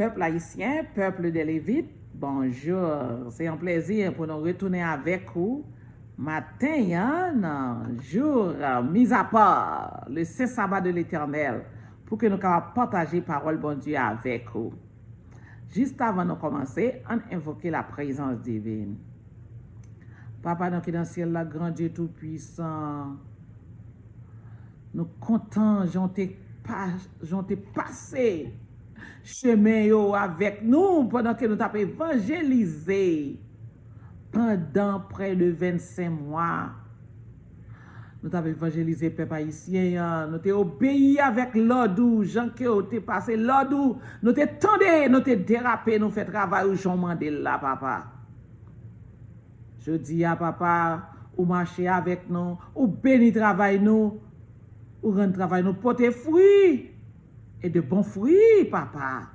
Peuple haïtien, peuple des Lévites, bonjour. C'est un plaisir pour nous retourner avec vous. Matin, jour mis à part, le saint sabbat de l'Éternel, pour que nous puissions partager parole bon Dieu avec vous. Juste avant de commencer, on invoque la présence divine. Papa, nous qui dans le ciel, la grand Dieu tout-puissant, nous comptons, j'en t'ai passé chemin yo avec nous pendant que nous avons évangélisé pendant près de 25 mois. Nous avons évangélisé peuple haïtien, nous avons obéi avec l'ordre, Jean qui a passé l'ordre, nous avons tendu, nous avons dérapé, nous fait travail au Jean Mandela, papa. Je dis à papa, ou marcher avec nous, ou béni travail nous, ou rendre travail nous porter fruits, et de bons fruits, papa.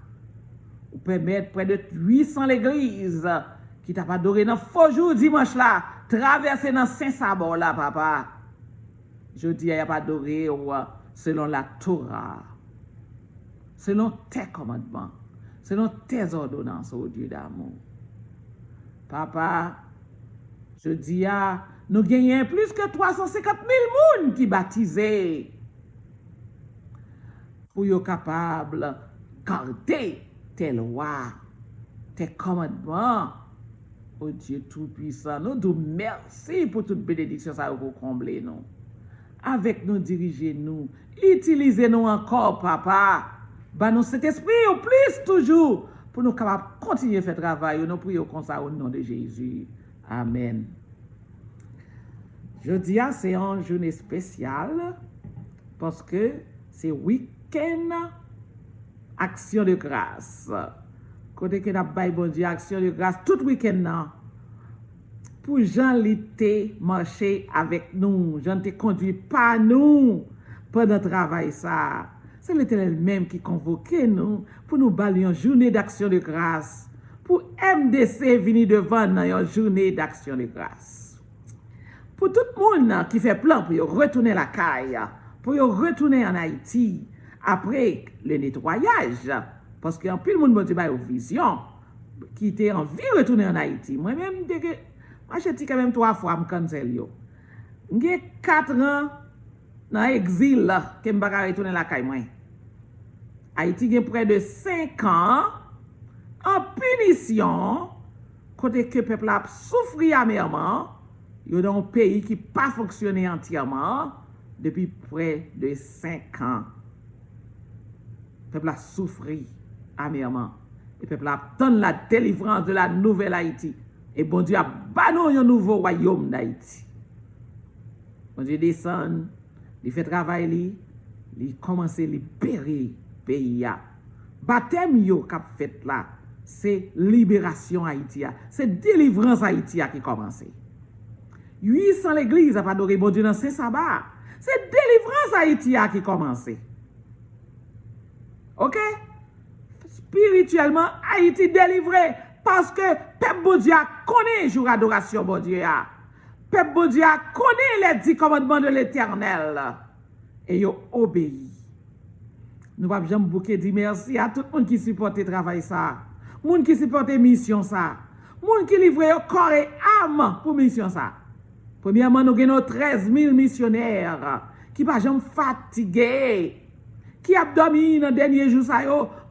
Ou permettre près de 800 l'église qui t'a pas adoré dans faux jour dimanche là, traverser dans Saint-Sabon là, papa. Je dis, il n'y a pas adoré selon la Torah, selon tes commandements, selon tes ordonnances, oh Dieu d'amour. Papa, je dis, nous gagnons plus que 350 000 personnes qui baptisés pour être capables de garder tes lois, tes commandements. Oh Dieu Tout-Puissant, nous disons merci pour toute bénédiction ça vous combler nous. Avec nous, dirigez-nous, utilisez-nous encore, papa. Bah nous cet esprit au plus toujours pour nous capables continuer à faire travail. Nous prions comme ça au nom de Jésus. Amen. Jeudi, c'est une journée spéciale parce que c'est week-end action de grâce. Côté que nous avons bon Dieu action de grâce tout week-end pour Jean l'été marcher avec nous, Jean te conduit par nous pendant le travail ça. C'est l'Éternel même qui convoquait nous pour nous balayer une journée d'action de grâce, pour MDC venir devant nous une journée d'action de grâce. Pour tout le monde qui fait plan pour retourner la caille, pour retourner en Haïti après le nettoyage, parce qu'il y a plus de monde qui a une vision, qui était envie de retourner en Haïti. Moi-même, moi, j'ai quand même 3 fois me cancel yo. J'ai 4 ans dans l'exil que je vais retourner la caille moi. Haïti a près de 5 ans en punition côté que le peuple a souffert amèrement. Il y a un pays qui n'a pas fonctionné entièrement depuis près de 5 ans. Le peuple a souffert amèrement. Le peuple a attendu la délivrance de la nouvelle Haïti. Et bon Dieu a banni un nouveau royaume d'Haïti. Bon Dieu descend, il fait travail, il commence à libérer le pays. Baptême yo qu'a fait là, c'est libération Haïti, c'est délivrance Haïti qui commence. 800 l'église a pas adoré bon Dieu dans ce sabbat. C'est délivrance Haïti qui commence. OK? Spirituellement, Haïti délivré. Parce que peuple bon Dieu connaît jour adoration bon Dieu. Peuple bon Dieu connaît les 10 commandements de l'Éternel. Et il obéit. Nous ne pouvons jamais bouquer dire merci à tout le monde qui supporte le travail ça. Monde qui supporte la mission ça. Monde qui livre corps et âme pour mission ça. Premièrement, nous avons 13 000 missionnaires qui ne sont jamais fatigués. Qui ont dormi dans le dernier jour ça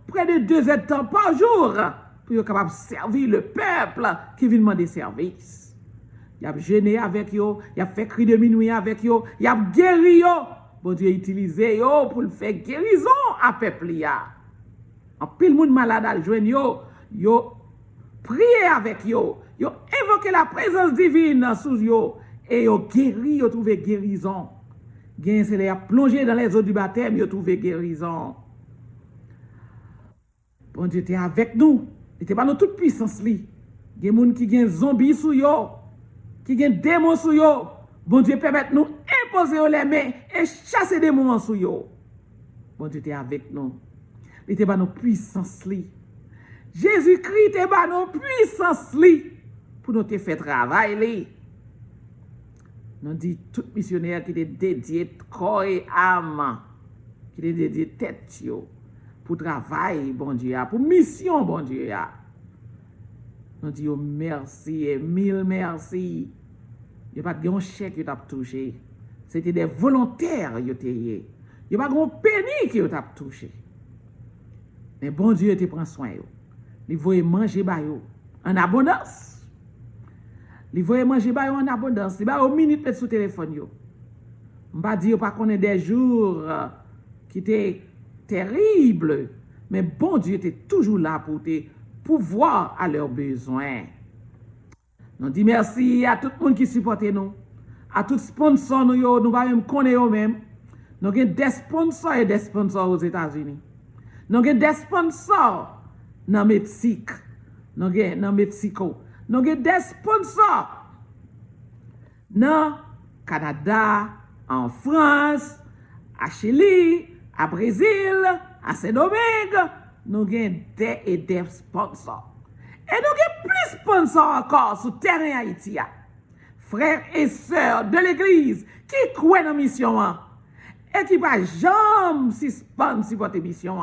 près de 2 heures de temps par jour. Pour être capable de servir le peuple qui vient demander service. Il a gêné avec eux, il a fait cri de minuit avec eux, il a guéri eux. Bon Dieu a utilisé eux pour le faire guérison à peuple. En pile monde malade à joindre eux, yo prié avec eux, yo invoqué la présence divine sous eux et yo guéri, yo trouvé guérison. Gain c'est les a plongé dans les eaux du baptême, yo trouvé guérison. Bon Dieu était avec nous. Il n'était pas dans toute puissance. Il y a des gens qui ont zombies sous yo, qui ont démons sous yo. Bon Dieu permet nous imposer les mains et chasser des démons sous yo. Bon Dieu était avec nous. Il n'était pas dans puissance. Jésus-Christ était pas dans puissance pour nous faire travail. Nous dit tout missionnaire qui est dédié corps et âme, qui est dédié tête yo. pour travail, bon Dieu, pour mission, bon Dieu. Nous disons merci et mille merci. Il n'y a pas de chèque qui t'a touché. C'était des volontaires qui ont été. Il n'y a pas de penny qui t'a touché. Mais bon Dieu te prend soin. Il veut manger en abondance. Il veut manger en abondance. Il va au minute sur téléphone. Je ne vais pas dire pas qu'on est des jours qui étaient terribles. Mais bon Dieu était toujours là pour te pouvoir à leurs besoins. Nous disons merci à tout le monde qui supporte nous. À tous les sponsors, nous ne pas même connaître eux-mêmes. Nous avons des sponsors et des sponsors aux États-Unis. Nous avons des sponsors dans le Mexique. Nous avons dans Mexico. Nous avons des sponsors dans le Canada, en France, à Chili, à Brésil, à Saint-Domingue. Nous avons des sponsors. Et nous avons plus de sponsors encore sur le terrain Haïti. Frères et sœurs de l'Église qui croient dans la mission et qui ne va jamais suspendre votre mission.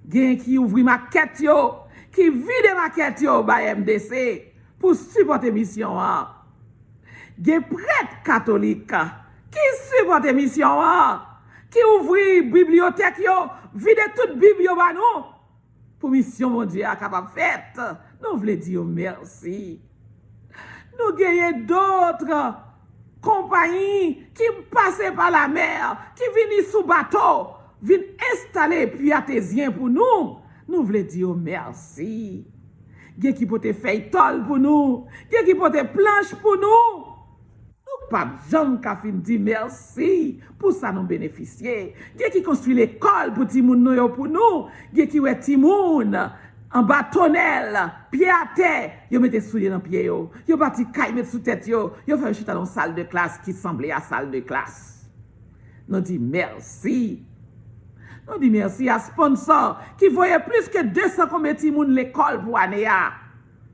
Gen qui ouvre maquette qui vide maquette by MDC pour supporter la mission. Gen prêtre catholique qui supporte la mission, qui ouvre bibliothèque vide toute Bible pour mission mon Dieu capable faite. Nous voulons dire merci. Nous gagnons d'autres compagnies qui passent par la mer, qui viennent sous bateau, viennent installer puis artésien pour nous. Nous voulons dire merci. Gen qui peut faire tôle pour nous, gen qui peut planche pour nous. Nous pas jamais qu'à fin dire merci pour ça nous bénéficier. Gen qui construit l'école pour Timoun nous pour nous, gen qui ouais Timoun en bâtonnel, pied à terre, yo mette soulier dans pied yo bâti caille mettre sous tête yo fait chita dans salle de classe qui semblait à salle de classe. Nous dit merci. Nous dit merci à sponsor qui voyait plus que 200 combien timoun l'école pour année a.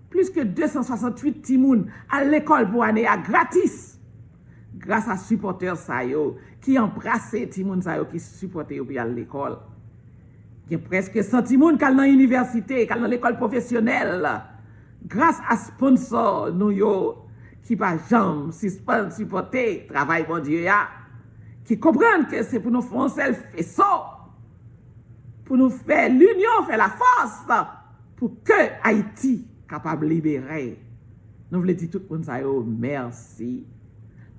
Plus que 268 timoun à l'école pour année a gratis. Grâce à supporters sa yo qui embrasse timoun sa yo qui supporter yo pour aller à l'école. Il y a presque 100 timoun qui dans l'université, qui dans l'école professionnelle. Grâce à sponsor nous yo qui pas jamais supporter travail bon Dieu ya, qui comprennent que c'est pour nous faire un seul faisceau, pour nous faire l'union, faire la force pour que Haïti capable de libérer. Nous voulons dire tout le monde ça yo merci.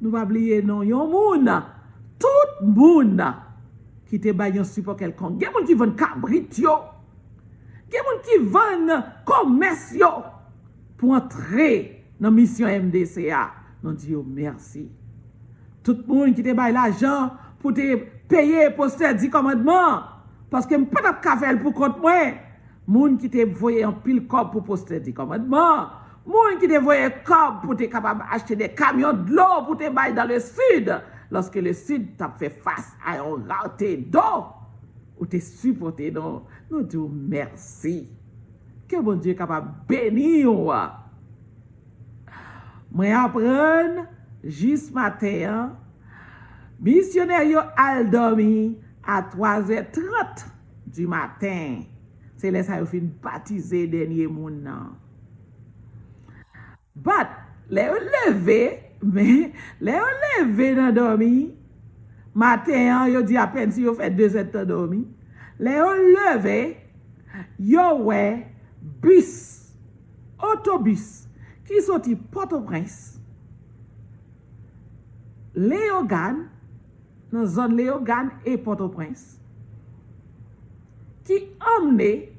Nous pas oublier non yon moun, tout moun qui te baille un support quelconque. Gen moun qui vend cabrit yo. Gen moun qui vend commerce yo pour entrer dans mission MDCA. Nous disons merci. Tout le monde qui te baille l'argent pour te payer poster 10 commandements parce que pas de café pour compte moi. Moun qui te voyé en pile corps pour poster 10 commandements. Moun qui te voyé corps pour te capable acheter des camions de l'eau pour te bailler dans le sud. Lorsque le Sud t'a fait face à un raté d'eau, ou t'es supporté, non, nous disons merci. Que bon Dieu est capable de bénir. Moi, apprends, juste matin, missionnaire al dormi à 3h30 du matin. C'est là ça fin baptiser dernier monde. But, les lever. Mais les levé dans dormi matin yo dit à peine si yo fait 2 heures de dormi les levé yo ouais bus autobus qui sorti Port-au-Prince Léogane dans zone Léogane et Port-au-Prince qui emmené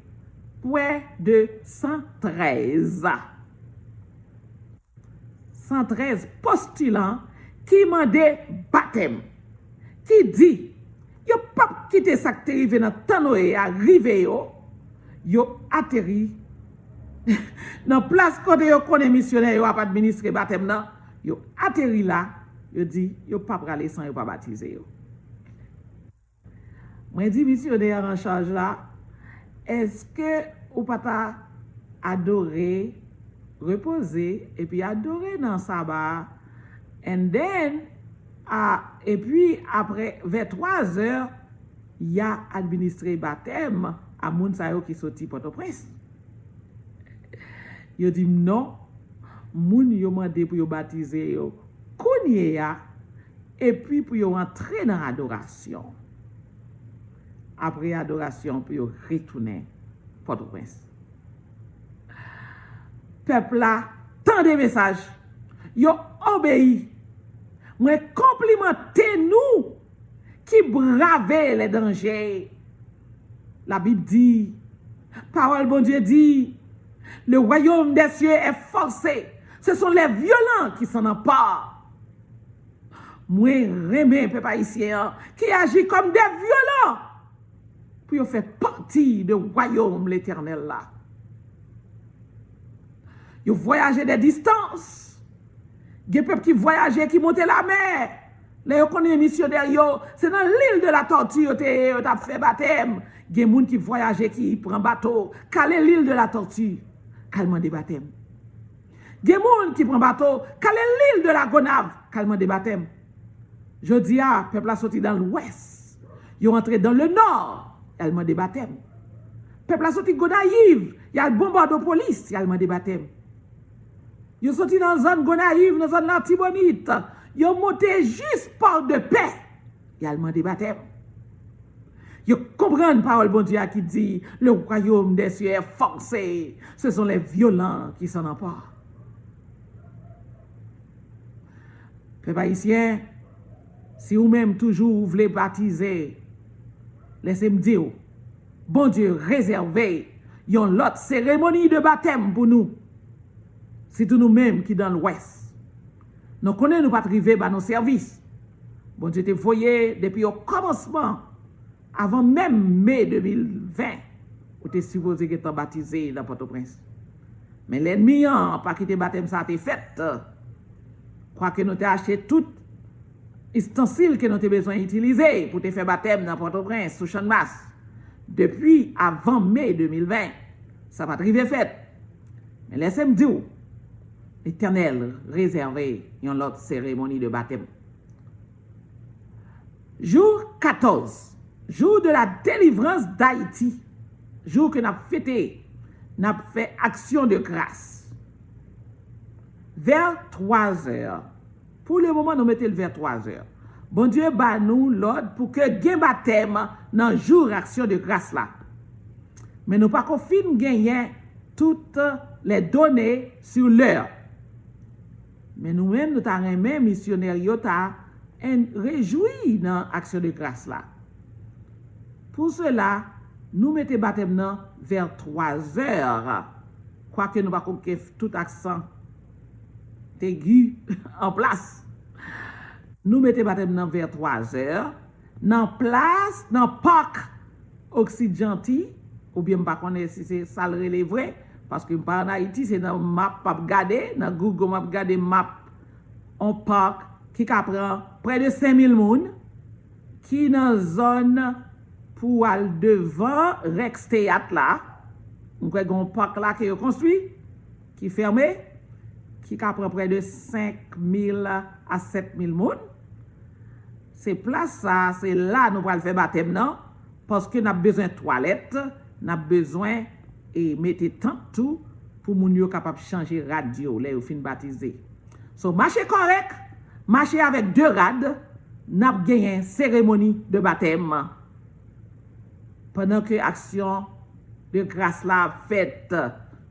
près de 113 postulants qui mandait baptême, qui dit, yo pas quitter ça qui arrivé dans Tanoé, arrivé yo atterri dans place côté yo connaît missionnaire yo pas administrer baptême nan, yo atterri là, yo dit yo pas aller sans yo pas baptiser yo. Moi dit missionnaire en charge là, est-ce que ou pas adorer reposer et puis adorer dans sabbat and then et puis après vers 3 heures y a administré baptême à moun sa yo qui sorti Port-au-Prince. Yo dit non, moun yo mandé pour yo baptiser yo kounye ya et puis pour yo entrer dans l'adoration. Après adoration pour yo retourner Port-au-Prince. Peuple là, tant de messages, yo obéi. Moi complimentez nous qui bravez les dangers. La Bible dit, parole bon Dieu dit, le royaume des cieux est forcé. Ce sont les violents qui s'en emparent. Moi, remets, peuple haïtien, qui agit comme des violents pour faire partie du royaume l'éternel là. Ils voyagent des distances. Des peuples qui voyageaient, qui montaient la mer. Là, vous connaissez les missionnaires, c'est dans l'île de la Tortue, vous avez fait baptême. Il y a des gens qui voyagent, qui prennent bateau. Calez l'île de la Tortue, calmement des baptêmes. Il y a des gens qui prennent bateau, calez l'île de la Gonave, calmement des baptêmes. Je dis, le peuple a sorti dans l'ouest. Ils sont entrés dans le nord, calmement des baptêmes. Le peuple a sorti de Gonaïve, il y a le bombardement de police, calmement des baptêmes. Ils sont sortis dans la zone Gonaïve, dans la zone Latibonite. Ils ont monté juste par de paix. Il y a le monde des baptêmes. Ils comprennent la parole bon Dieu qui dit le royaume des cieux est forcé. Ce sont les violents qui s'en emparent. Peuple haïtien, si vous-même toujours voulez baptiser, laissez-moi dire, bon Dieu réservé une autre cérémonie de baptême pour nous. C'est nous-mêmes qui dans l'ouest. Nous connaissons nous pas arriver par nos services. Bon Dieu te voyé depuis au commencement, avant même mai 2020, où tu es supposé que tu es baptisé dans Port-au-Prince. Mais l'ennemi n'a pas quitté le baptême, ça a été fait. Crois que nous avons acheté tout ustensile que nous avons besoin d'utiliser pour te faire baptême dans Port-au-Prince, sous Champ-de-Mars. Depuis avant mai 2020, ça va arriver fait. Mais laissez-moi dire, l'Éternel réservé une autre cérémonie de baptême. Jour 14, jour de la délivrance d'Haïti, jour que nous avons fêté, nous avons fait action de grâce. Vers 3 heures, pour le moment nous mettons le vers 3 heures. Bon Dieu bat nous l'ordre pour que gain baptême dans le jour action de grâce là. Mais nous pas confirmer gagner toutes les données sur l'heure. Mais nous-mêmes, nous avons aimé missionnaires, nous avons réjoui dans l'action de grâce là. Pour cela, nous mettons baptême vers 3 heures. Quoique nous ne pouvons pas tout accent aigu en place. Nous mettons baptême vers 3 heures. Dans place, dans le parc Occidental, ou bien je ne sais pas si c'est ça le vrai. Parce que en Haïti, c'est dans map pas regarder, dans Google map regarder map on parc qui prend près de 5000 moun qui dans zone pour aller devant Rex Théâtre là. On a un parc là qui est construit, qui est fermé, qui prend près de 5000 à 7000 moun. C'est place ça, c'est là nous allons faire baptême non parce que nous avons besoin de toilettes, nous avons besoin et mettez tant tout pour moun yo capable changer radio là ou fin baptisé. So marcher correct, marcher avec 2 rades, n'a gagné cérémonie de baptême. Pendant que action de grâce là faite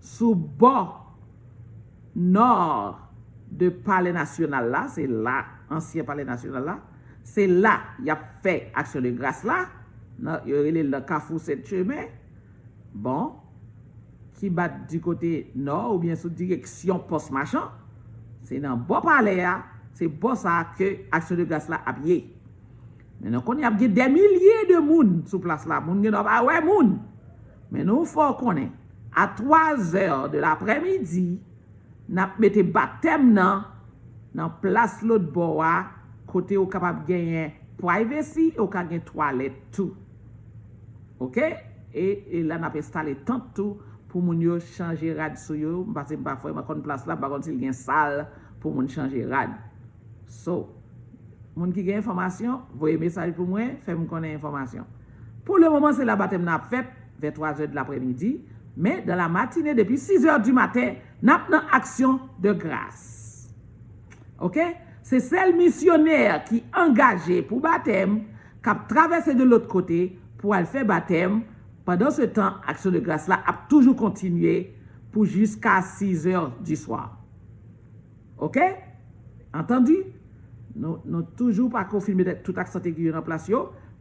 sous bord nord de Palais National là, c'est là ancien Palais National là, c'est là il a fait action de grâce là, il y a le Carrefour 7 chemin. Bon, qui bat du côté nord ou bien sous direction poste marchand, c'est dans bon palais, c'est pour ça que action de grâce là a pied. Maintenant, qu'on y a des milliers de moun sur place là, moun gen pas ouais moun. Mais nous faut connaître à 3 heures de l'après-midi, n'a mette baptême dans place l'autre bord côté ou capable gagner privacy ou ka gen toilette tout. OK? Et là n'a installé tant tout pour moun yo changer rad sou yo, parce que parfois ma kon place là par contre il y a une salle pour moun changer rad. So, moun qui gen information, voyez message pour moi, fait me connaître information. Pour le moment, c'est la baptême n'a fait vers 3 heures de l'après-midi, mais dans la matinée, depuis 6 heures du matin, n'a pas action de grâce. OK? C'est celle missionnaire qui est engagée pour baptême, qui a traversé de l'autre côté pour aller faire baptême. Pendant ce temps, action de grâce là a toujours continué pour jusqu'à 6 heures du soir. OK? Entendu? Nous toujours pas confirmé tout accent aigu en place,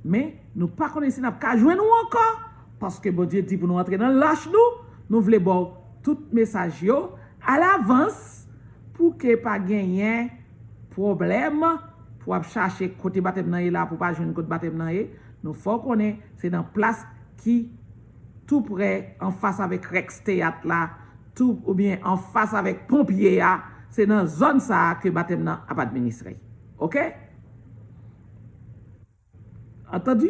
mais nous pas connaissons n'a pas jouer nous encore parce que bon Dieu dit pour nous entrer dans lâche nous voulons bon tout message yo à l'avance pour que pas gagner problème pour chercher côté baptême nan là pour pas joindre côté baptême nan nous faut connaître c'est dans place qui tout près en face avec Rex Théâtre là tout ou bien en face avec pompier là c'est dans zone ça que baptême nan a administré. OK? Entendu?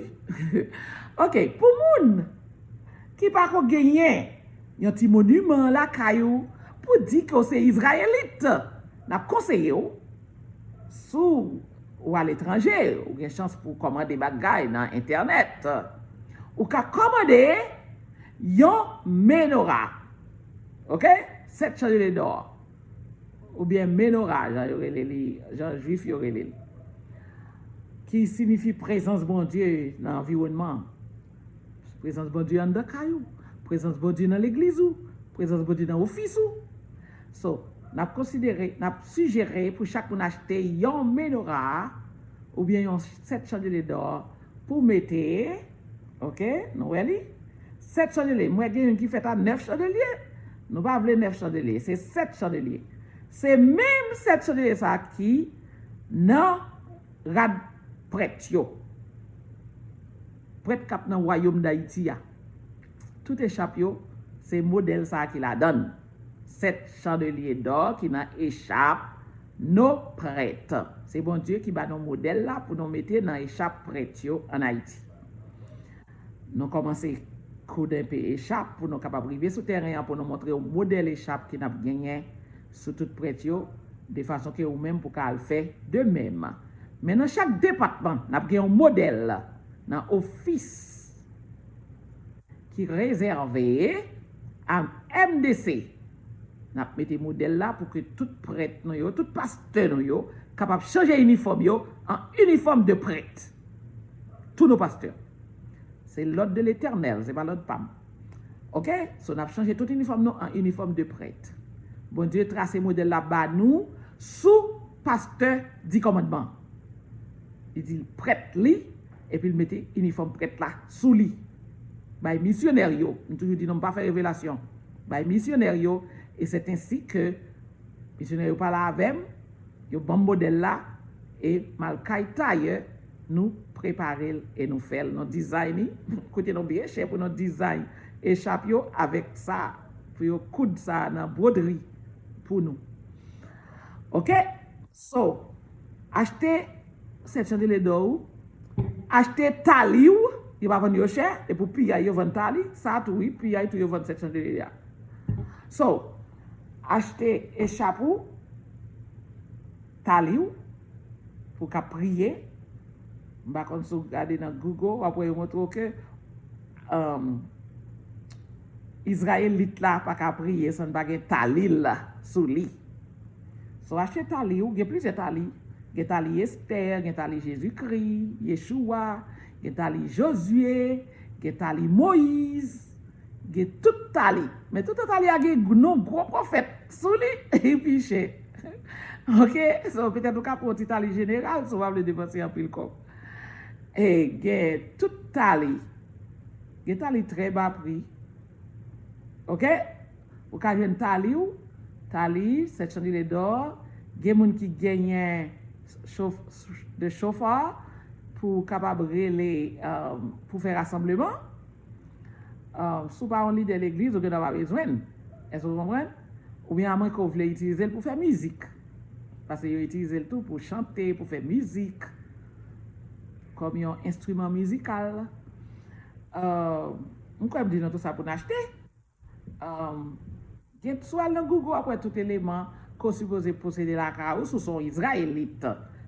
OK, pour moun qui pas ko gagner un petit monument là caillou pour dire que c'est israélite, n'a conseillé sous ou à l'étranger, ou une chance pour commander bagaille dans internet. Ou ka commander yon menorah. OK? 7 chandeliers d'or. Ou bien menorah, Jean juif yorele. Qui signifie présence bon Dieu dans l'environnement. Présence bon Dieu dans caillou, présence bon Dieu dans l'église ou, présence bon Dieu dans l'office ou. So, n'a considéré, n'a suggéré pour chaque moun acheter un menorah ou bien un 7 chandeliers d'or pour mettre, OK, nous voyons 7 chandeliers, moi j'ai une qui fait à 9 chandeliers. Nous pas vle 9 chandeliers, c'est 7 chandeliers. C'est même 7 chandeliers ça qui nan rad prêtre yo. Prêtre cap dans royaume d'Haïti a. Tout échappe yo, c'est modèle ça qui la donne. 7 chandeliers d'or qui n'a échappe nos prêtres. C'est bon Dieu qui va nos modèles là pour nous mettre dans échappe prêtre en Haïti. Nous commençons coup d'un peu échappe pour nous capables arriver sur terrain pour nous montrer un modèle échappe qui n'a gagné sur tout prêtre de façon que ou même pour qu'elle fait de même. Mais dans chaque département, n'a gagné un modèle dans office qui est réservé à MDC. N'a mettre modèle là pour que tout prêtre tout pasteur capable changer uniforme en uniforme de prêtre. Tous nos pasteurs. C'est l'ordre de l'Éternel, c'est pas l'ordre PAM. OK? So on a changé tout uniforme en uniforme de prêtre. Bon Dieu trace modèle là-bas nous sous pasteur 10 commandements. Il dit prêtre li et puis il mettait uniforme prêtre là sous lui. By missionnaire yo, on toujours dit non pas faire révélation. By missionnaire yo et c'est ainsi que missionnaire yo parle avec yo bon modèle là et malkay taille nous préparer et nous faire notre design côté nous bien cher pour notre design échappe yo avec ça pour yo coudre ça dans broderie pour nous. OK? So acheter cette chandelier d'or, acheter tali ou il va vendre cher et pour piller yo vendre tali ça tout oui piller tout yo vendre cette chandelier là. So acheter échappe tali ou pour qu'a prier. Bah quand vous regardez dans Google, après vous montrez que Israélite là pas qu'à prier sans pas gen talil là sous lui. So acheter tali ou gen plusieurs tali, gen tali Esther, gen tali Jésus-Christ, Yeshua, gen tali Josué, gen tali Moïse, gen tout tali. Mais tout tali a gen non gros prophète sous lui et puis chez. OK, so peut-être qu'on peut un tali général, so va le dépenser en pile comme. Et gen tout tali très bas prix. OK? Ou ka jwen tali, 7 chandeliers d'or, gen moun qui gagne de chauffeur pour capable les pour faire rassemblement. Sous pas on lit de l'église, ou gen pas besoin. Est-ce que vous comprenez? Ou bien à moins qu'on voulait utiliser pour faire musique. Parce que vous utilisez le tout pour chanter, pour faire musique. Comme un instrument musical. On peut dire tout ça pour acheter. Soit dans Google après tout élément qu'on suppose posséder la carrière sous son israélite.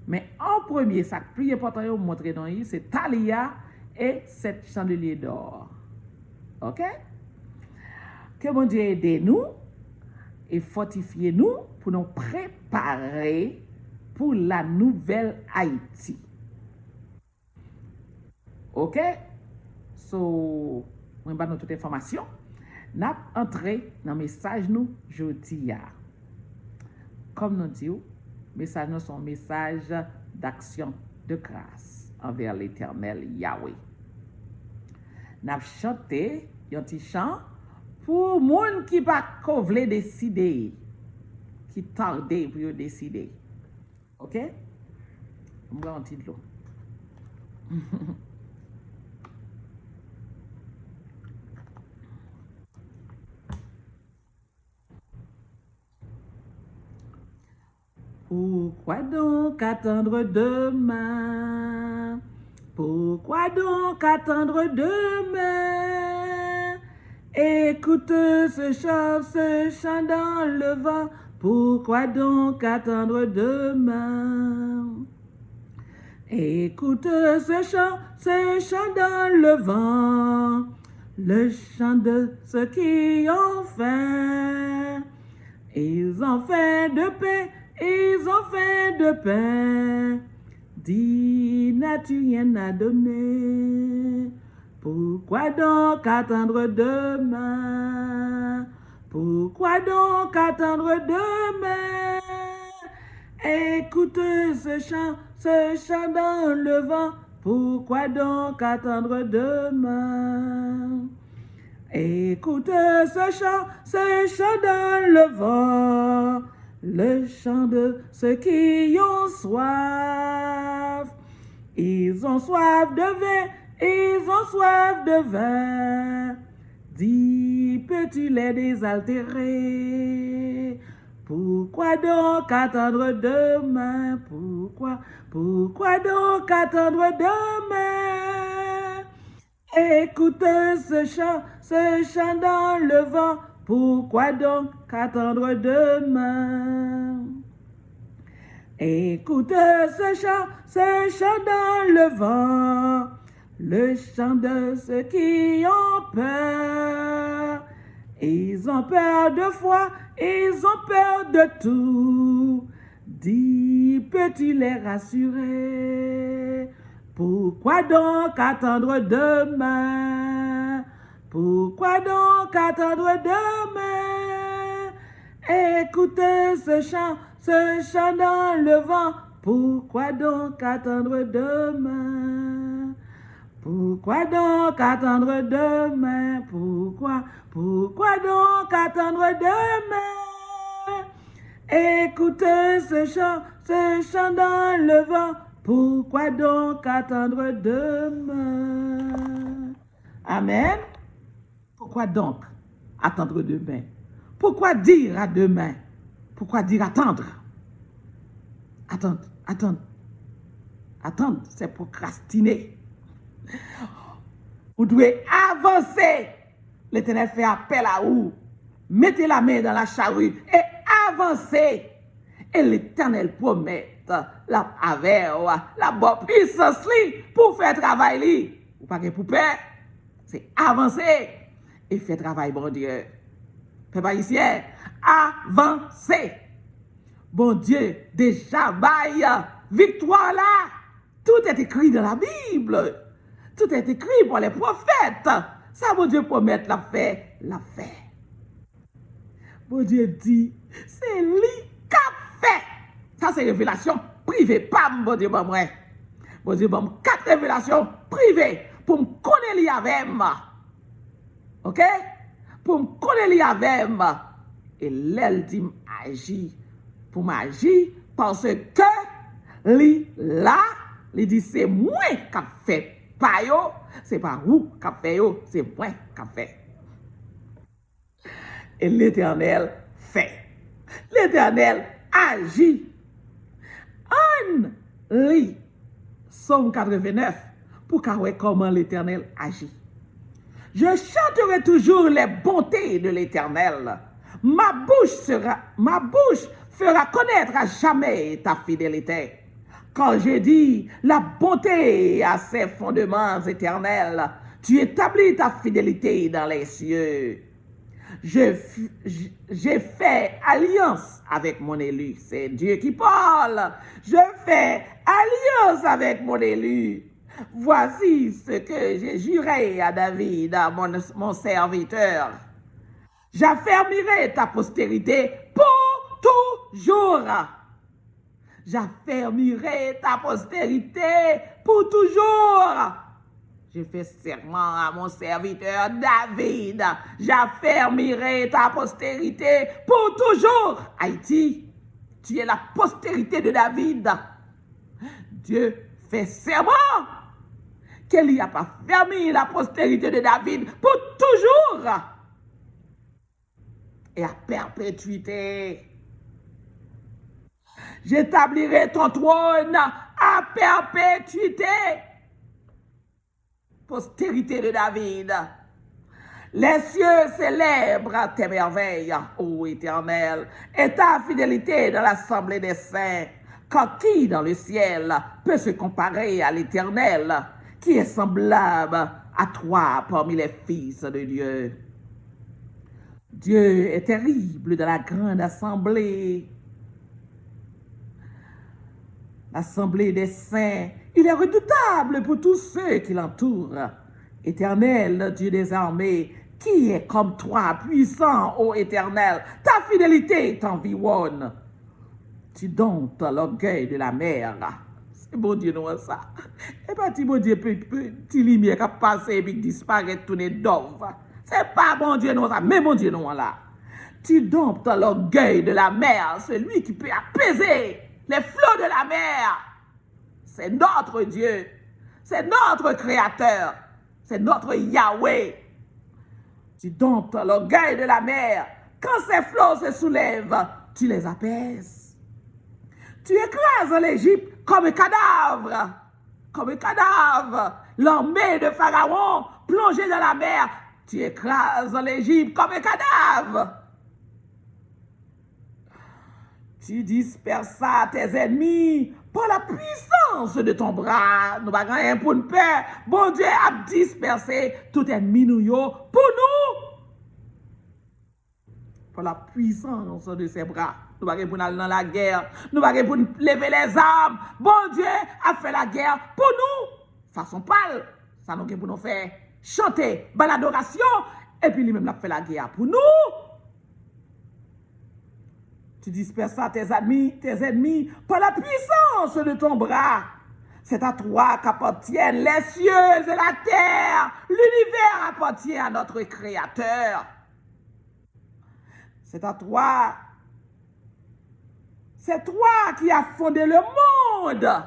Mais en premier, ça plus important de montrer dans c'est Talia et 7 chandeliers d'or. OK? Que mon Dieu aide nous et fortifie nous pour nous préparer pour la nouvelle Haïti. OK? So, on va nous toute information. Nous entré dans le message nous jeudi. Comme nous disons, message nous sont message d'action de grâce envers l'Éternel Yahweh. Nous chanté un petit chant pour les gens qui ne veulent pas décider, qui tardent pour décider. OK? On va un petit l'eau. Pourquoi donc attendre demain? Pourquoi donc attendre demain? Écoute ce chant dans le vent. Pourquoi donc attendre demain? Écoute ce chant dans le vent. Le chant de ceux qui ont faim. Ils ont faim de paix. Ils ont faim de pain, dis n'as-tu rien à donner? Pourquoi donc attendre demain? Pourquoi donc attendre demain? Écoute ce chant dans le vent. Pourquoi donc attendre demain? Écoute ce chant dans le vent. Le chant de ceux qui ont soif. Ils ont soif de vin, ils ont soif de vin. Dis, peux-tu les désaltérer? Pourquoi donc attendre demain? Pourquoi donc attendre demain? Écoute ce chant dans le vent. Pourquoi donc attendre demain? Écoute ce chant dans le vent, le chant de ceux qui ont peur. Ils ont peur de foi, ils ont peur de tout. Dis, peux-tu les rassurer? Pourquoi donc attendre demain? Pourquoi donc attendre demain? Écoutez ce chant dans le vent. Pourquoi donc attendre demain? Pourquoi donc attendre demain? Pourquoi donc attendre demain? Écoutez ce chant dans le vent. Pourquoi donc attendre demain? Amen. Pourquoi donc attendre demain? Pourquoi dire à demain? Pourquoi dire attendre? Attendre, c'est procrastiner. Vous devez avancer. L'Éternel fait appel à vous. Mettez la main dans la charrue et avancez. Et l'Éternel promet la bonne puissance pour faire travail. Vous pas pour peur. C'est avancer et faire travail, bon Dieu. Peuple haïtien, avancez. Bon Dieu, déjà, baille, victoire là. Tout est écrit dans la Bible. Tout est écrit pour les prophètes. Ça, bon Dieu promet la fait, la fait. Bon Dieu dit, c'est lui qui a fait. Ça, c'est révélation privée. Pam, bon Dieu, bon vrai. Bon Dieu, bon, 4 révélations privées pour me connaître lui avec moi. OK? Pour me connaître lui avec moi. Et l'elle dit, agir. Pour m'agir parce que lui là, lui dit, c'est moi qui a fait. Pas yo, c'est pas vous qui a fait yo, c'est moi qui a fait. Et l'Éternel fait. L'Éternel agit. On lit Psaume 89 pour qu'on voit comment l'Éternel agit. Je chanterai toujours les bontés de l'Éternel. Ma bouche fera connaître à jamais ta fidélité. Quand j'ai dit la bonté à ses fondements éternels, tu établis ta fidélité dans les cieux. J'ai fait alliance avec mon élu. C'est Dieu qui parle. Je fais alliance avec mon élu. Voici ce que j'ai juré à David, à mon serviteur. J'affermirai ta postérité pour toujours. J'affermirai ta postérité pour toujours. J'ai fait serment à mon serviteur David. J'affermirai ta postérité pour toujours. Haïti, tu es la postérité de David. Dieu fait serment qu'il n'y a pas fermé la postérité de David pour toujours et à perpétuité. J'établirai ton trône à perpétuité. Postérité de David. Les cieux célèbrent tes merveilles, ô Éternel, et ta fidélité dans l'assemblée des saints. Car qui dans le ciel peut se comparer à l'Éternel, qui est semblable à toi parmi les fils de Dieu? Dieu est terrible dans la grande assemblée. L'assemblée des saints, il est redoutable pour tous ceux qui l'entourent. Éternel, Dieu des armées, qui est comme toi, puissant, ô Éternel, ta fidélité t'environne. Tu domptes l'orgueil de la mer. C'est bon Dieu, non, ça. Et pas si bon Dieu, petit lumière qui passe et puis disparaît, tourner d'oeuvre. C'est pas bon Dieu, non, ça, mais bon Dieu, non, là. Tu domptes l'orgueil de la mer, celui qui peut apaiser les flots de la mer. C'est notre Dieu. C'est notre Créateur. C'est notre Yahweh. Tu domptes l'orgueil de la mer. Quand ces flots se soulèvent, tu les apaises. Tu écrases l'Égypte comme un cadavre. Comme un cadavre. L'armée de Pharaon plongée dans la mer. Tu écrases l'Égypte comme un cadavre. Tu dispersas tes ennemis par la puissance de ton bras. Nous n'avons rien pour nous peur. Bon Dieu a dispersé tout ennemi nous pour nous. Par la puissance de ses bras. Nous n'avons rien pour aller dans la guerre. Nous n'avons rien pour lever les armes. Bon Dieu a fait la guerre pour nous. Façon pâle. Ça nous pour nous faire chanter, l'adoration. Et puis lui-même a fait la guerre pour nous. Tu dispersas tes ennemis par la puissance de ton bras. C'est à toi qu'appartiennent les cieux et la terre. L'univers appartient à notre Créateur. C'est à toi. C'est toi qui as fondé le monde.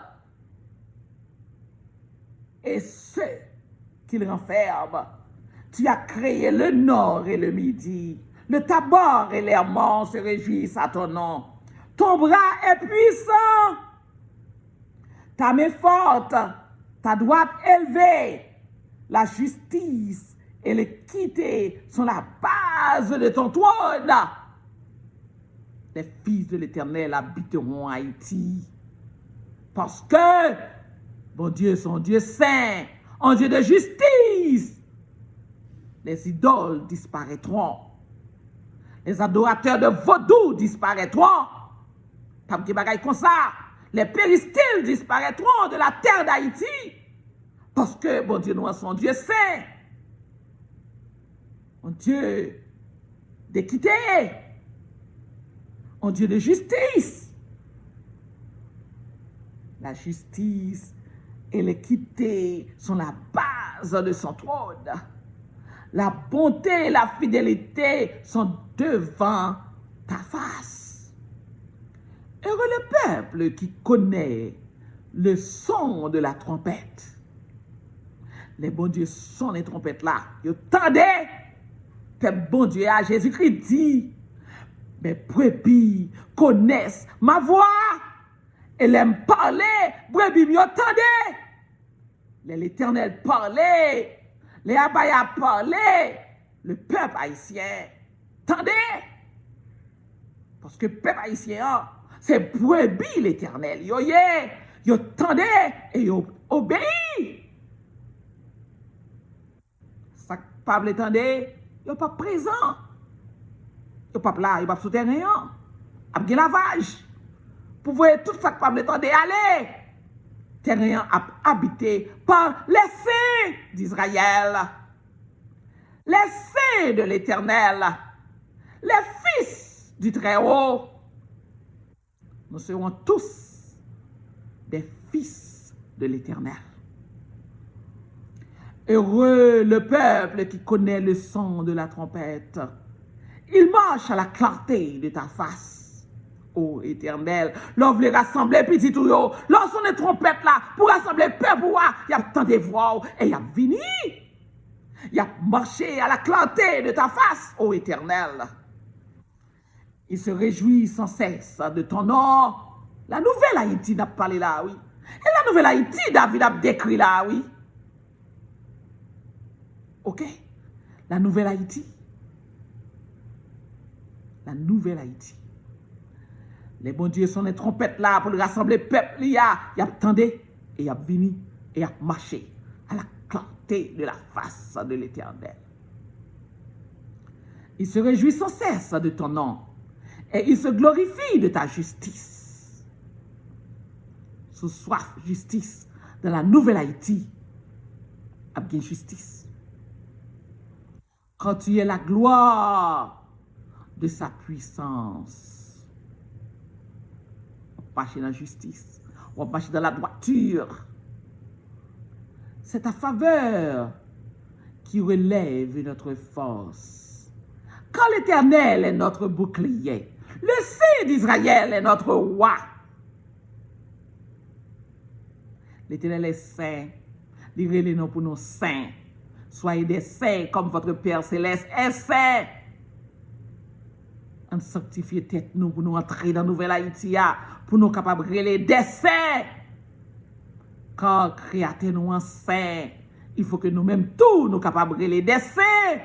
Et ceux qu'il renferme. Tu as créé le nord et le midi. Le Tabor et l'Hermon se réjouissent à ton nom. Ton bras est puissant. Ta main forte, ta droite élevée. La justice et l'équité sont la base de ton trône. Les fils de l'Éternel habiteront Haïti. Parce que, bon Dieu, son Dieu saint, un Dieu de justice. Les idoles disparaîtront. Les adorateurs de vaudou disparaîtront. Pas de bagaille comme ça. Les péristyles disparaîtront de la terre d'Haïti. Parce que, bon Dieu, nous sommes Dieu saint. Un Dieu d'équité. Un Dieu de justice. La justice et l'équité sont la base de son trône. La bonté et la fidélité sont devant ta face. Heureux le peuple qui connaît le son de la trompette. Les bons dieux sont les trompettes là. Vous entendez? Peuple bon Dieu à Jésus-Christ dit, mes brebis connaissent ma voix. Elle aime parler, brebis m'y entendez. L'Éternel parlait. Les Abaya parlaient, le peuple haïtien. Attendez! Parce que le peuple haïtien, c'est brebis l'Éternel. Yo, Yo tendez et yo obéi. Ça pas tendez, yo pas présent. Yo pas là, yo pas souterrain. A gen lavage. Pour voir tout ça que pas tendez aller. Terrain habité par les saints d'Israël. Les saints de l'Éternel. Les fils du Très-Haut. Nous serons tous des fils de l'Éternel. Heureux le peuple qui connaît le son de la trompette. Il marche à la clarté de ta face, ô Éternel. L'on les rassembler petit tout yo. Lorsqu'on est trompette là, pour rassembler le peuple, il y a tant de voix et il y a vini. Il a marché à la clarté de ta face, ô Éternel. Il se réjouit sans cesse de ton nom. La nouvelle Haïti n'a pas parlé là, oui. Et la nouvelle Haïti, David a décrit là, oui. Ok? La nouvelle Haïti. La nouvelle Haïti. Les bons dieux sont les trompettes là pour rassembler le peuple. Il y a attendu et il a venu et a marché à la clarté de la face de l'Éternel. Il se réjouit sans cesse de ton nom et il se glorifie de ta justice. Sous soif justice dans la nouvelle Haïti, a bien justice. Quand tu es la gloire de sa puissance, on marche dans la justice, on marche dans la droiture. C'est ta faveur qui relève notre force. Quand l'Éternel est notre bouclier, le Saint d'Israël est notre roi. L'Éternel est saint. Lirez les noms pour nous saints. Soyez des saints comme votre Père Céleste est saint. On sanctifie tête nous pour nous entrer dans la nouvelle Haïti, pour nous capables de relayer des saints. Car créateur nous en saint, il faut que nous-mêmes tous nous capables de relayer des saints.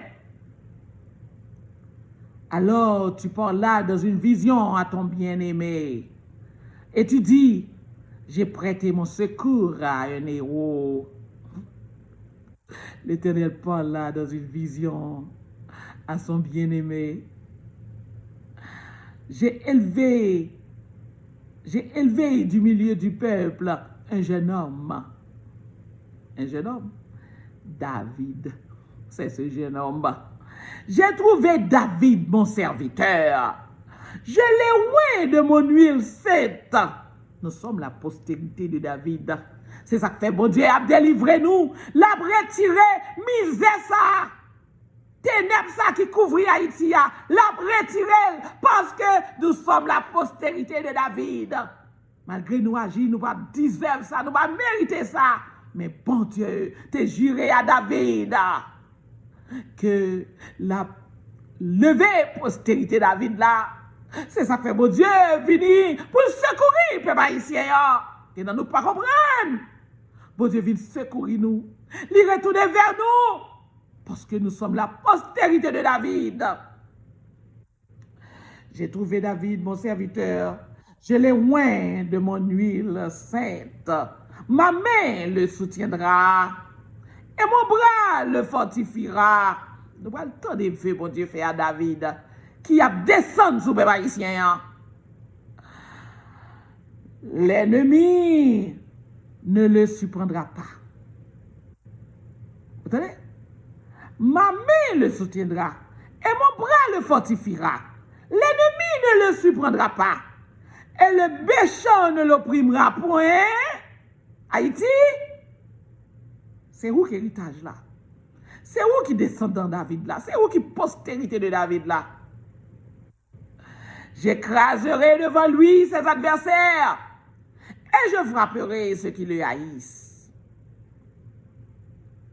Alors tu parles là dans une vision à ton bien-aimé. Et tu dis, j'ai prêté mon secours à un héros. L'Éternel parle là dans une vision à son bien-aimé. J'ai élevé du milieu du peuple un jeune homme. Un jeune homme? David. C'est ce jeune homme. J'ai trouvé David, mon serviteur. Je l'ai oint de mon huile sainte. Nous sommes la postérité de David. C'est ça que fait bon Dieu a délivré nous. L'a retiré, misère ça. Ténèbres ça qui couvre Haïti, l'a retiré parce que nous sommes la postérité de David. Malgré nous agir, nous pas deserve ça, nous pas mériter ça. Mais bon Dieu, t'es juré à David que la levée postérité David là, c'est ça que fait bon Dieu venir pour secourir peuple haïtien. Et nous ne pas comprendre. Bon Dieu vient secourir nous. Il retourne vers nous. Parce que nous sommes la postérité de David. J'ai trouvé David, mon serviteur. Je l'ai oint de mon huile sainte. Ma main le soutiendra. Et mon bras le fortifiera. Nous pas le temps de feu, bon Dieu, fait à David. Qui a descendu sous les haïtiens. L'ennemi ne le surprendra pas. Vous entendez? Ma main le soutiendra et mon bras le fortifiera. L'ennemi ne le surprendra pas et le méchant ne l'opprimera point. Haïti, c'est où qui héritage là? C'est où qui descendant David là? C'est où qui postérité de David là? J'écraserai devant lui ses adversaires et je frapperai ceux qui le haïssent.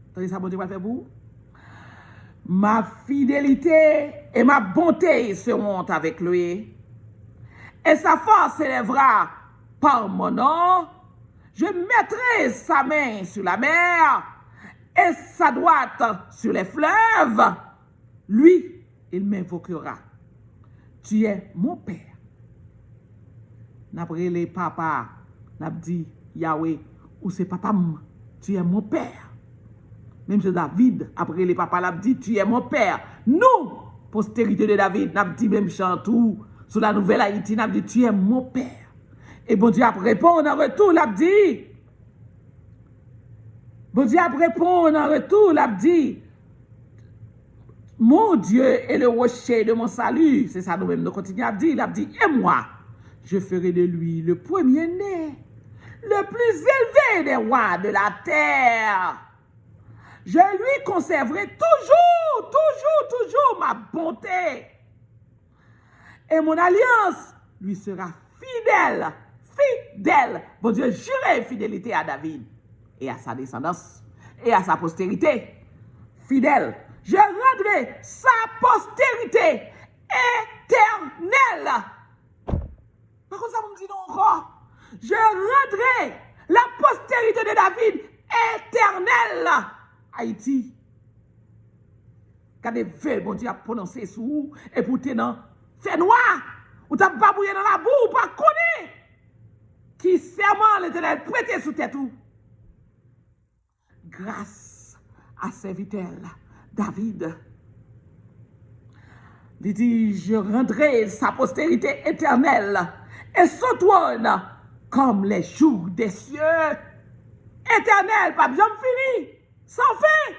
Vous savez ça, bon Dieu va faire pour vous? Ma fidélité et ma bonté seront avec lui. Et sa force s'élèvera par mon nom. Je mettrai sa main sur la mer et sa droite sur les fleuves. Lui, il m'invoquera. Tu es mon père. N'après les papas, n'a dit, Yahweh, ou c'est papa, tu es mon père. Même si David, après les papas, l'a dit, tu es mon père. Nous, postérité de David, n'a dit même chantou, sur la nouvelle Haïti, n'a dit, tu es mon père. Et bon Dieu a répondu en retour, l'a dit. Bon Dieu a répondu en retour, l'a dit. Mon Dieu est le rocher de mon salut. C'est ça nous-mêmes, nous continuons à dire. Il a dit, et moi, je ferai de lui le premier-né, le plus élevé des rois de la terre. Je lui conserverai toujours ma bonté. Et mon alliance lui sera fidèle. Bon Dieu, jurez fidélité à David et à sa descendance et à sa postérité. Fidèle. Je rendrai sa postérité éternelle. Par contre, ça me dit non encore. Je rendrai la postérité de David éternelle. Haïti. Quand des veilles, bon Dieu a prononcé sous vous, et pour tenir, fait noir, ou t'as pas bouillé dans la boue, ou pas connu, qui serment l'Éternel prêté sous tête ou. Grâce à serviteur David, il dit, je rendrai sa postérité éternelle et son trône comme les jours des cieux. Éternel, pas besoin de finir, sans fin.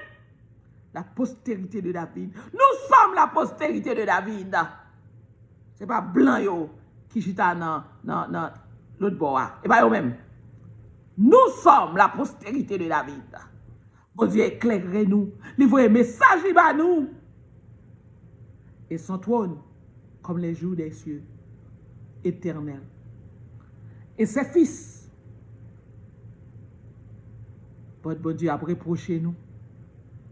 La postérité de David. Nous sommes la postérité de David. Ce n'est pas blanc yo qui chita dans l'autre bois. Et pas yo même. Nous sommes la postérité de David. Bon Dieu éclairez-nous. Livrez un message à nous. Et son trône comme les jours des cieux. Éternel. Et ses fils. Bon Dieu a reproché nous.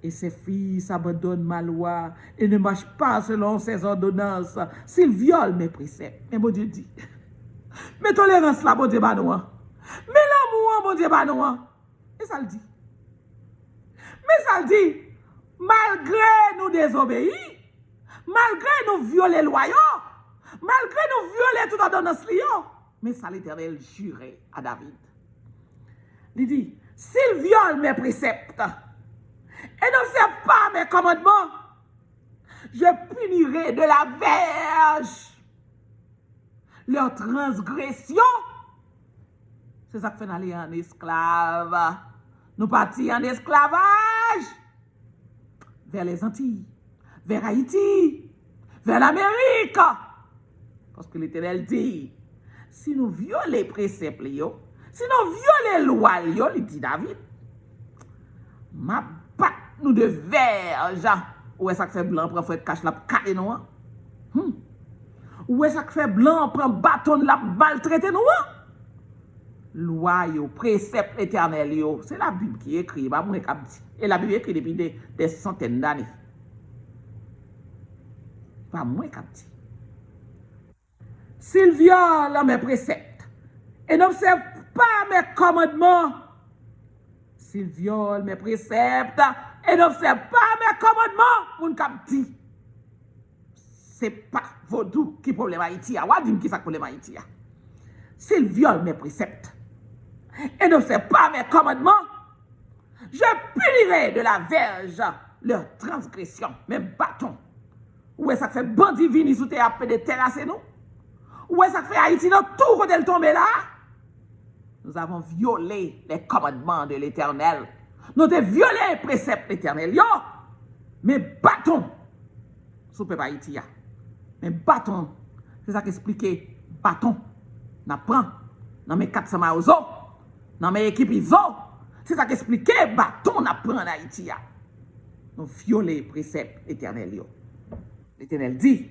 Et ses fils abandonnent ma loi et ne marchent pas selon ses ordonnances. S'ils violent mes préceptes. Mais mon Dieu dit, mais tolérance là, bon Dieu, bah non. Mais l'amour, bon Dieu, bah non. Et ça le dit. Mais ça le dit, malgré nous désobéir, malgré nous violer les lois, malgré nous violer toute ordonnance, mais ça l'Éternel jurait à David. Il dit, s'ils violent mes préceptes, et n'observe pas mes commandements, je punirai de la verge leur transgression. C'est ça que fait aller en esclave. Nous partis en esclavage vers les Antilles, vers Haïti, vers l'Amérique. Parce que l'Éternel dit, si nous violons les préceptes, si nous violons les lois, il dit David, ma bat nous de verge. Où est-ce que fait blanc prend fait cache la caler nous? Où est-ce que fait blanc prend bâton la maltraiter nous? Loi yo, précepte éternel yo, c'est la Bible qui écrit, pas moi qui dit. Et la Bible écrit depuis des centaines d'années. Pas moi qui dit. S'ils violent mes préceptes et n'observent pas mes commandements, s'ils violent mes préceptes et n'observent pas mes commandements, mon cap dit, c'est pas vaudou qui problème Haïti. Ou dit qui ça problème Haïti. S'ils violent mes préceptes et n'observent pas mes commandements, je punirai de la verge leur transgression, mes bâtons. Où est-ce que fait bandit vini sous terre de terrasser nous? Où est-ce que fait Haïti dans tout côté le tomber là? Nous avons violé les commandements de l'Éternel. Nous avons violé les préceptes de l'Éternel. Yo, mais bâtons, sous peuple Haïti. Mais bâtons, c'est ça qui explique. Bâtons, nous prenons dans mes 400 maozo, dans mes équipes ISO. C'est ça qui explique. Bâtons, nous prenons en Haïti. Nous violons les préceptes de l'Éternel. L'Éternel dit,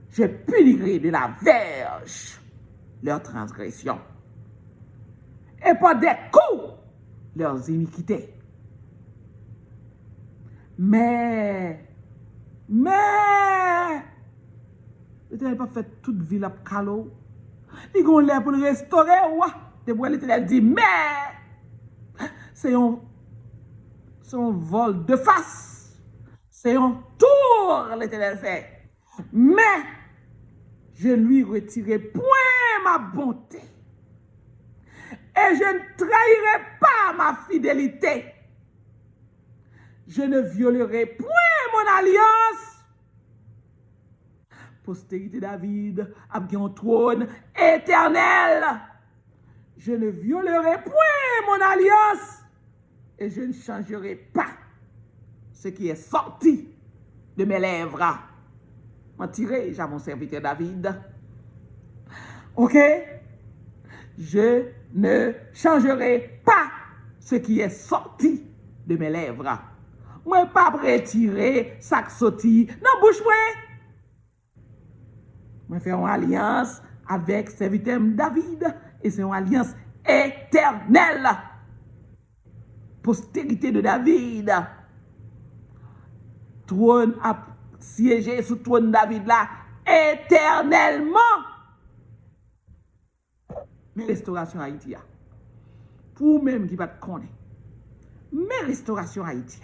je punirai de la verge leur transgression et par des coups leurs iniquités. Mais, l'Éternel n'a pas fait toute ville à Kalo. Il a l'air pour le restaurer. L'Éternel dit, mais, c'est un vol de face. C'est un tour, l'Éternel fait. Mais, je lui retirerai point ma bonté. et je ne trahirai pas ma fidélité. Je ne violerai point mon alliance. Postérité David a bien un trône éternel. Je ne violerai point mon alliance et je ne changerai pas ce qui est sorti de mes lèvres. Mentirai-je à mon serviteur David? Ok? Je ne changerai pas ce qui est sorti de mes lèvres. Moi, pas retirer ça qui sorti dans bouche moi. Moi, faire une alliance avec serviteur David et c'est une alliance éternelle. Postérité de David. Trône a siégé sous trône David là éternellement. Mais restauration Haïti, pour même qui va te connaître, mais restauration Haïti,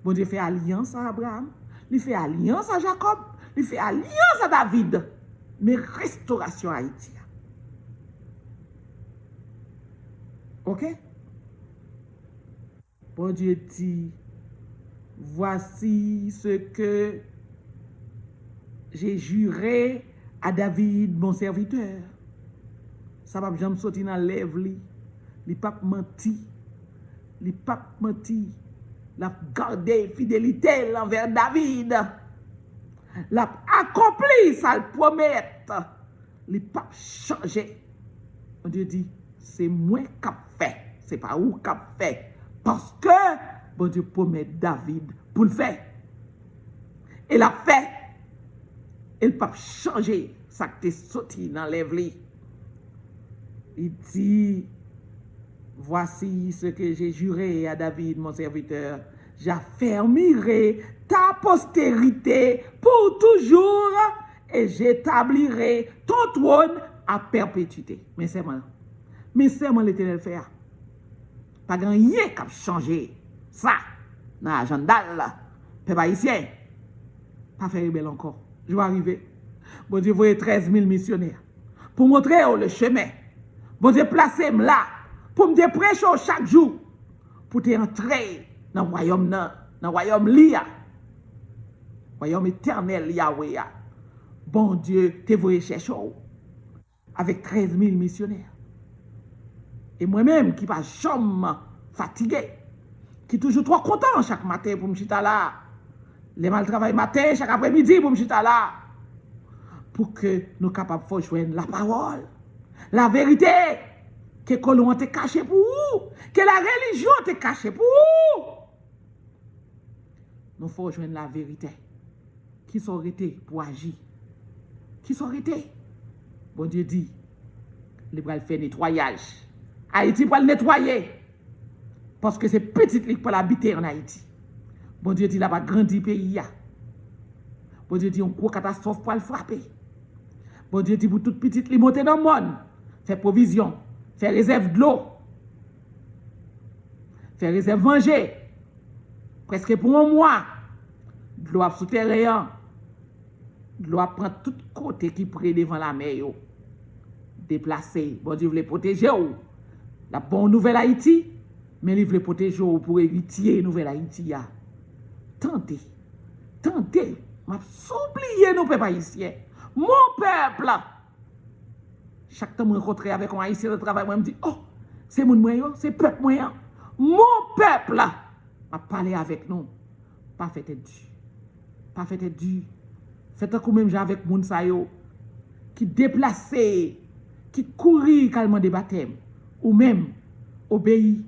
bon Dieu fait alliance à Abraham, il fait alliance à Jacob, il fait alliance à David, mais restauration Haïti. Ok? Bon Dieu dit, voici ce que j'ai juré à David, mon serviteur. Ça va jamais sortir dans lèvre li. Li pas menti. Li pas menti. La garder fidélité envers David. La accompli ça le promet. Li pas changer. On Dieu dit c'est moi qui fait, c'est pas où qui fait parce que bon Dieu promet David pour le faire. Et la fait. Elle pas changer ça qui est sorti dans lèvre li. Il dit, voici ce que j'ai juré à David, mon serviteur. J'affermirai ta postérité pour toujours et j'établirai ton trône à perpétuité. Mais c'est moi l'Éternel faire. Pas rien qui a changé. Ça, dans l'agenda, peuple haïtien, pas faire rebelle encore. Je vais arriver. Bon Dieu, voyez 13 000 missionnaires pour montrer le chemin. Bon Dieu, placez-moi là pour me prêcher chaque jour pour te entrer dans le royaume, dans le royaume Lia, royaume éternel Yahweh. Bon Dieu, te voyez chercher avec 13 000 missionnaires. Et moi-même qui pas jamais fatigué, qui toujours trop content chaque matin pour me chita là. Les mal travail matin, chaque après-midi pour me chita là. Pour que nous capables de joindre la parole. La vérité que colon te caché pour vous, que la religion te caché pour vous. Nous faut joindre la vérité. Qui sont arrêtés pour agir? Qui sont arrêtés? Bon Dieu dit, il va faire nettoyage. Haïti va le nettoyer. Parce que c'est petit qui pour l'habiter en Haïti. Bon Dieu dit, il va grandir pays. Bon Dieu dit, on gros catastrophe pour le frapper. Bon Dieu dit, pour toute petite, il monter dans le monde. Faire provision, faire réserve de l'eau, faire réserve manger, presque pour un mois, de l'eau souterrain, de l'eau prendre tout côté qui près devant la mer, déplacer, bon Dieu voulait protéger ou. La bonne nouvelle Haïti, mais il voulait protéger ou pour héritier nouvelle Haïti. Tentez, m'a oublié nos peuples haïtiens, mon peuple. Chaque temps que je rencontre avec un haïtien de travail, je me dis, oh, c'est mon moyen, c'est peuple moyen. Mon peuple a parlé avec nous. Pas fait être dur. Pas fait être dur. Faites un coup même avec moun sa yo qui déplacé, qui courit calmement des baptêmes, ou même obéit.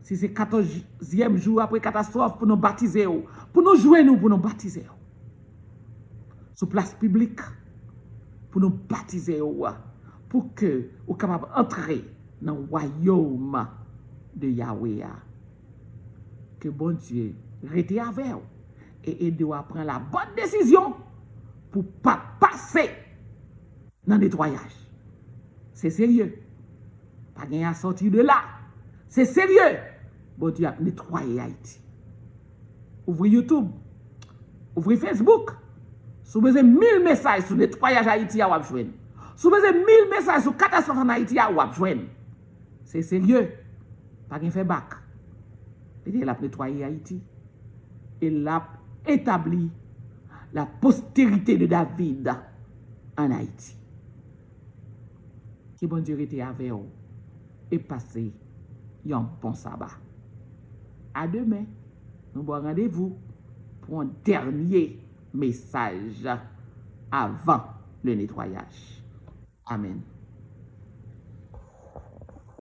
Si c'est 14e jour après catastrophe pour nous baptiser, pour nous jouer nous, pour nous baptiser. Sur place publique. Pour nous baptiser, pour que nous soyons capables d'entrer dans le royaume de Yahweh. Que bon Dieu reste avec vous et aide-vous à prendre la bonne décision pour ne pas passer dans le nettoyage. C'est sérieux. Pas rien à sortir de là. C'est sérieux. Bon Dieu a nettoyé Haïti. Ouvrez YouTube. Ouvrez Facebook. Si vous avez 1000 messages sur le nettoyage Haïti, vous avez joué. Si vous avez 1000 messages sur la catastrophe en Haïti, vous avez joué. c'est sérieux. Pas qu'un fait bac. Il a nettoyé Haïti. Il a établi la postérité de David en Haïti. Qui bon Dieu était avec vous et passé un bon sabbat. À demain, nous avons rendez-vous pour un dernier message avant le nettoyage. Amen.